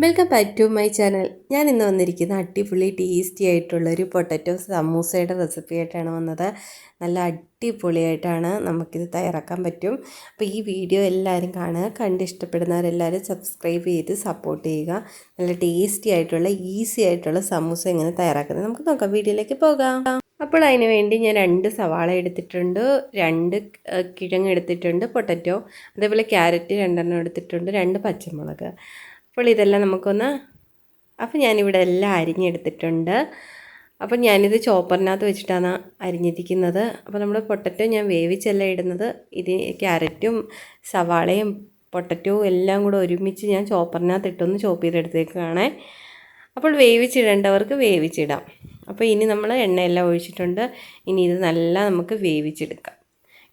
Welcome back to my channel. ഞാൻ ഇന്ന് വന്നിരിക്കുന്ന അടിപൊളി ടേസ്റ്റി ആയിട്ടുള്ളൊരു പൊട്ടറ്റോ സമൂസയുടെ റെസിപ്പി ആയിട്ടാണ് വന്നത്. നല്ല അടിപൊളിയായിട്ടാണ് നമുക്കിത് തയ്യാറാക്കാൻ പറ്റും. അപ്പോൾ ഈ വീഡിയോ എല്ലാവരും കാണുക, കണ്ട് ഇഷ്ടപ്പെടുന്നവരെല്ലാവരും സബ്സ്ക്രൈബ് ചെയ്ത് സപ്പോർട്ട് ചെയ്യുക. നല്ല ടേസ്റ്റി ആയിട്ടുള്ള ഈസി ആയിട്ടുള്ള സമൂസ എങ്ങനെ തയ്യാറാക്കുന്നത് നമുക്ക് നോക്കാം. വീഡിയോയിലേക്ക് പോകാം. അപ്പോൾ അതിന് വേണ്ടി ഞാൻ 2 സവാള എടുത്തിട്ടുണ്ട്, 2 കിഴങ്ങ് എടുത്തിട്ടുണ്ട്, പൊട്ടറ്റോ, അതേപോലെ ക്യാരറ്റ് 2 എടുത്തിട്ടുണ്ട്, 2 പച്ചമുളക്. അപ്പോൾ ഇതെല്ലാം അപ്പോൾ ഞാനിവിടെ എല്ലാം അരിഞ്ഞെടുത്തിട്ടുണ്ട്. അപ്പോൾ ഞാനിത് ചോപ്പറിനകത്ത് വെച്ചിട്ടാണ് അരിഞ്ഞിരിക്കുന്നത്. അപ്പോൾ നമ്മുടെ പൊട്ടറ്റോ ഞാൻ വേവിച്ചെല്ലാം ഇടുന്നത്. ഇത് ക്യാരറ്റും സവാളയും പൊട്ടറ്റോവും എല്ലാം കൂടെ ഒരുമിച്ച് ഞാൻ ചോപ്പറിനകത്ത് ഇട്ടൊന്ന് ചോപ്പ് ചെയ്തെടുത്തേക്കാണ്. അപ്പോൾ വേവിച്ചിടേണ്ടവർക്ക് വേവിച്ചിടാം. അപ്പോൾ ഇനി നമ്മൾ എണ്ണയെല്ലാം ഒഴിച്ചിട്ടുണ്ട്. ഇനി ഇത് നല്ല നമുക്ക് വേവിച്ചെടുക്കാം.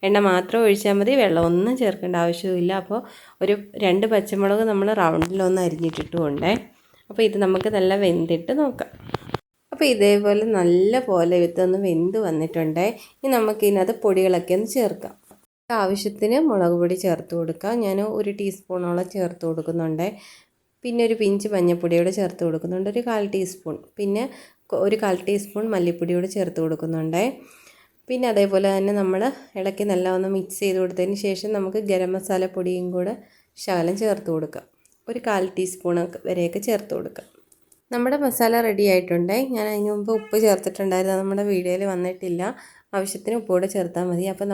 എണ്ണ മാത്രം ഒഴിച്ചാൽ മതി, വെള്ളമൊന്നും ചേർക്കേണ്ട ആവശ്യമില്ല. അപ്പോൾ ഒരു 2 പച്ചമുളക് നമ്മൾ റൗണ്ടിലൊന്ന് അരിഞ്ഞിട്ടിട്ടുമുണ്ടേ. അപ്പോൾ ഇത് നമുക്ക് നല്ല വെന്തിട്ട് നോക്കാം. അപ്പോൾ ഇതേപോലെ നല്ല പോലെ ഇതൊന്ന് വെന്ത് വന്നിട്ടുണ്ടേ. ഇനി നമുക്കിതിനകത്ത് പൊടികളൊക്കെ ഒന്ന് ചേർക്കാം. ആവശ്യത്തിന് മുളക് പൊടി ചേർത്ത് കൊടുക്കാം. ഞാൻ 1 ടീസ്പൂണോളം ചേർത്ത് കൊടുക്കുന്നുണ്ട്. പിന്നെ ഒരു പിഞ്ച് മഞ്ഞൾപ്പൊടിയോടെ ചേർത്ത് കൊടുക്കുന്നുണ്ട്, ഒരു 1/4 ടീസ്പൂൺ. പിന്നെ ഒരു 1/4 ടീസ്പൂൺ മല്ലിപ്പൊടിയോടെ ചേർത്ത് കൊടുക്കുന്നുണ്ട്. പിന്നെ അതേപോലെ തന്നെ നമ്മൾ ഇളക്കി നല്ല ഒന്ന് മിക്സ് ചെയ്ത് കൊടുത്തതിന് ശേഷം നമുക്ക് ഗരം മസാല പൊടിയും കൂടെ ശകലം ചേർത്ത് കൊടുക്കാം. ഒരു 1/4 ടീസ്പൂൺ വരെയൊക്കെ ചേർത്ത് കൊടുക്കാം. നമ്മുടെ മസാല റെഡി ആയിട്ടുണ്ട്. ഞാൻ അതിന് മുമ്പ് ഉപ്പ് ചേർത്തിട്ടുണ്ടായിരുന്നു, നമ്മുടെ വീഡിയോയിൽ വന്നിട്ടില്ല. ആവശ്യത്തിന് ഉപ്പ് കൂടെ ചേർത്താൽ മതി. അപ്പോൾ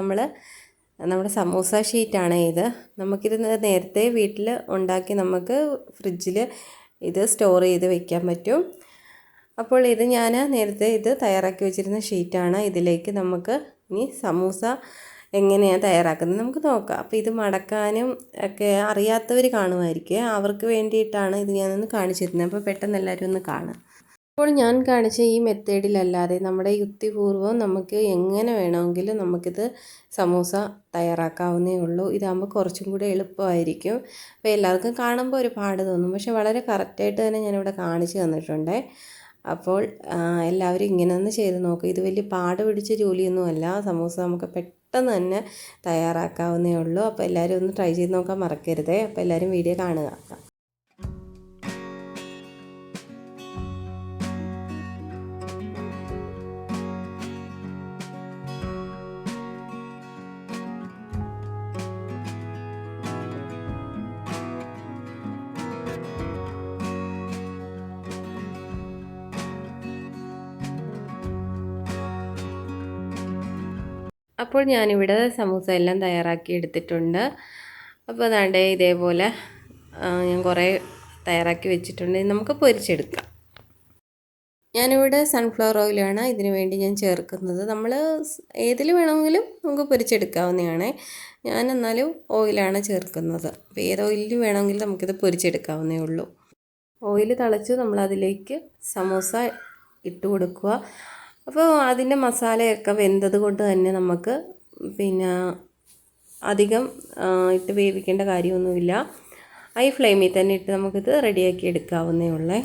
നമ്മുടെ സമൂസ ഷീറ്റാണ് ഇത്. നമുക്കിത് നേരത്തെ വീട്ടിൽ ഉണ്ടാക്കി നമുക്ക് ഫ്രിഡ്ജിൽ ഇത് സ്റ്റോർ ചെയ്ത് വെക്കാൻ പറ്റും. അപ്പോൾ ഇത് ഞാൻ നേരത്തെ ഇത് തയ്യാറാക്കി വെച്ചിരുന്ന ഷീറ്റാണ്. ഇതിലേക്ക് നമുക്ക് ഇനി സമൂസ എങ്ങനെയാണ് തയ്യാറാക്കുന്നത് നമുക്ക് നോക്കാം. അപ്പോൾ ഇത് മടക്കാനും ഒക്കെ അറിയാത്തവർ കാണുമായിരിക്കും, അവർക്ക് വേണ്ടിയിട്ടാണ് ഇത് ഞാനൊന്ന് കാണിച്ചിരുന്നത്. അപ്പോൾ പെട്ടെന്ന് എല്ലാവരും ഒന്ന് കാണാം. അപ്പോൾ ഞാൻ കാണിച്ച ഈ മെത്തേഡിലല്ലാതെ നമ്മുടെ യുക്തിപൂർവ്വം നമുക്ക് എങ്ങനെ വേണമെങ്കിലും നമുക്കിത് സമൂസ തയ്യാറാക്കാവുന്നേ ഉള്ളൂ. ഇതാകുമ്പോൾ കുറച്ചും കൂടി എളുപ്പമായിരിക്കും. അപ്പോൾ എല്ലാവർക്കും കാണുമ്പോൾ ഒരു പാട് തോന്നും, പക്ഷേ വളരെ കറക്റ്റായിട്ട് തന്നെ ഞാനിവിടെ കാണിച്ചു തന്നിട്ടുണ്ട്. അപ്പോൾ എല്ലാവരും ഇങ്ങനെ ഒന്ന് ചെയ്ത് നോക്കുക. ഇത് വലിയ പാട് പിടിച്ച ജോലിയൊന്നുമല്ല. സമൂസ നമുക്ക് പെട്ടെന്ന് തന്നെ തയ്യാറാക്കാവുന്നേ ഉള്ളൂ. അപ്പോൾ എല്ലാവരും ഒന്ന് ട്രൈ ചെയ്ത് നോക്കാൻ മറക്കരുതേ. അപ്പോൾ എല്ലാവരും വീഡിയോ കാണുക. അപ്പോൾ ഞാനിവിടെ സമൂസ എല്ലാം തയ്യാറാക്കി എടുത്തിട്ടുണ്ട്. അപ്പോൾ അതാണ്ട് ഇതേപോലെ ഞാൻ കുറേ തയ്യാറാക്കി വെച്ചിട്ടുണ്ട്. നമുക്ക് പൊരിച്ചെടുക്കാം. ഞാനിവിടെ സൺഫ്ലവർ ഓയിലാണ് ഇതിന് വേണ്ടി ഞാൻ ചേർക്കുന്നത്. നമ്മൾ ഏതിൽ വേണമെങ്കിലും നമുക്ക് പൊരിച്ചെടുക്കാവുന്നതാണ്. ഞാൻ എന്നാലും ഓയിലാണ് ചേർക്കുന്നത്. അപ്പോൾ ഏത് ഓയിലിൽ വേണമെങ്കിലും നമുക്കിത് പൊരിച്ചെടുക്കാവുന്നേ ഉള്ളൂ. ഓയിൽ തിളച്ച് നമ്മളതിലേക്ക് സമൂസ ഇട്ട് കൊടുക്കുക. അപ്പോൾ അതിൻ്റെ മസാലയൊക്കെ വെന്തത് കൊണ്ട് തന്നെ നമുക്ക് പിന്നെ അധികം ഇട്ട് വേവിക്കേണ്ട കാര്യമൊന്നുമില്ല. ഹൈ ഫ്ലെയിമിൽ തന്നെ ഇട്ട് നമുക്കിത് റെഡിയാക്കി എടുക്കാവുന്നേ ഉള്ളേ.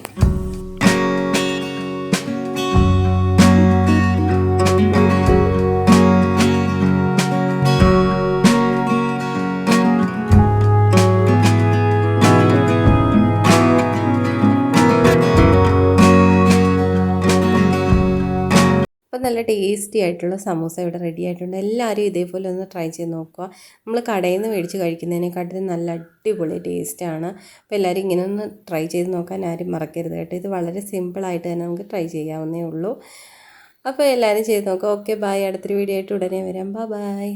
അപ്പോൾ നല്ല ടേസ്റ്റി ആയിട്ടുള്ള സമൂസ ഇവിടെ റെഡി ആയിട്ടുണ്ട്. എല്ലാവരും ഇതേപോലെ ഒന്ന് ട്രൈ ചെയ്ത് നോക്കുക. നമ്മൾ കടയിൽ നിന്ന് മേടിച്ച് കഴിക്കുന്നതിനെക്കാട്ടിലും നല്ല അടിപൊളി ടേസ്റ്റാണ്. അപ്പോൾ എല്ലാവരും ഇങ്ങനെ ഒന്ന് ട്രൈ ചെയ്ത് നോക്കാൻ ആരും മറക്കരുത് കേട്ടോ. ഇത് വളരെ സിമ്പിളായിട്ട് തന്നെ നമുക്ക് ട്രൈ ചെയ്യാവുന്നേ ഉള്ളൂ. അപ്പോൾ എല്ലാവരും ചെയ്ത് നോക്കുക. Okay, by. അടുത്തൊരു വീഡിയോ ആയിട്ട് ഉടനെ വരാം. ബൈ.